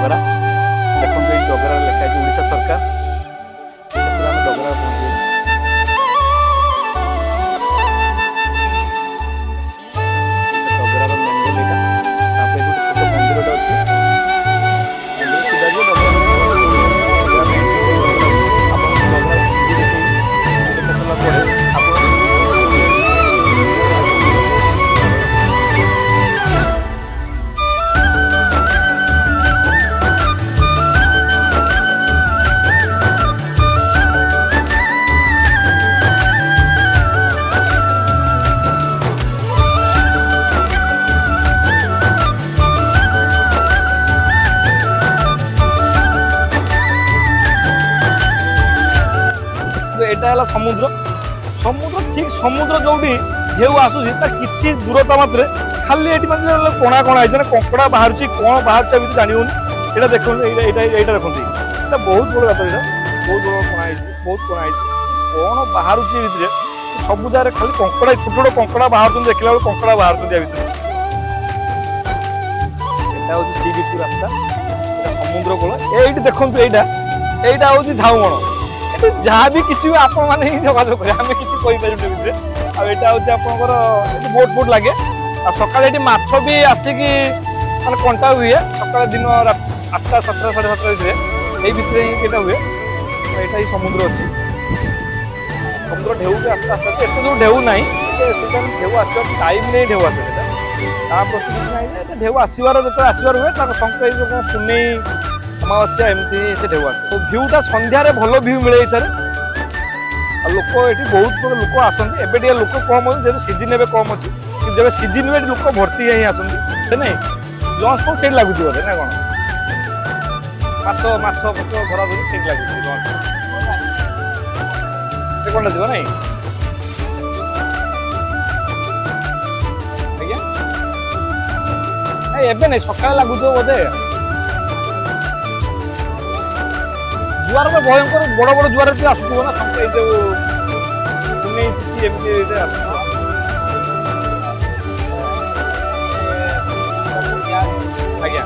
डगरा देखो ये डगरा लिखा है ओडिशा सरकार आम डगरा पहुंचे डगरार मेन गेट यहाँ छोट मंदिर अच्छी एटा समुद्र समुद्र ठीक समुद्र जो ढेउ आसूसी किसी दूरता मात्र खाली ये कणा कणा है कंकड़ा बाहर कौन बाहर जानी होनी ये देखो ये देखो बहुत बड़ गात ये बहुत बड़ कणा बहुत कणा कौन बाहर भितर सब जगह खाली कंकड़ा छोट छोट कंकड़ा बाहर देखला कंकड़ा बाहर भितर यहाँ हूँ सी बीच रास्ता समुद्र कूल ये देखो यहाँ हूँ झाउमण जहाँ भी किसी आपण मैंने ही जोगाजोग करें आम किसी आईटा हूँ बोट बोट लगे सकाଳେ ये माछ भी आसिकी माने कंटा हुए सकाଳେ दिन 8टा 7टा 7:30 भितर ये हुए यहाँ ही समुद्र अच्छी समुद्र ढेउ भी आस्ते आस्ते एत दूर ढेउ ना ढेउ आस टाइम नहीं ढेउ आसे प्रस्तुति ढेउ आसबार जो आसबार हुए संक्रांति पुणे अमावास्या एमती से ढेउ आसे तो भ्यूटा संध्यारे भल भ्यू मिले लोक ये बहुत लोक आसती एवं लोक कम जेहतु सीजन एवं कम अच्छी जब सीजन में लोक भर्ती ही आसती नहीं लंच फंच से लगुच बोधे ना कौन माछ फच धरा धरी से लगुच कौन लगे ना आज्ञा एवं नहीं सकाल लगुच बोधे जुआर में भयंकर बड़ बड़ जुआर आसुव ना आज्ञा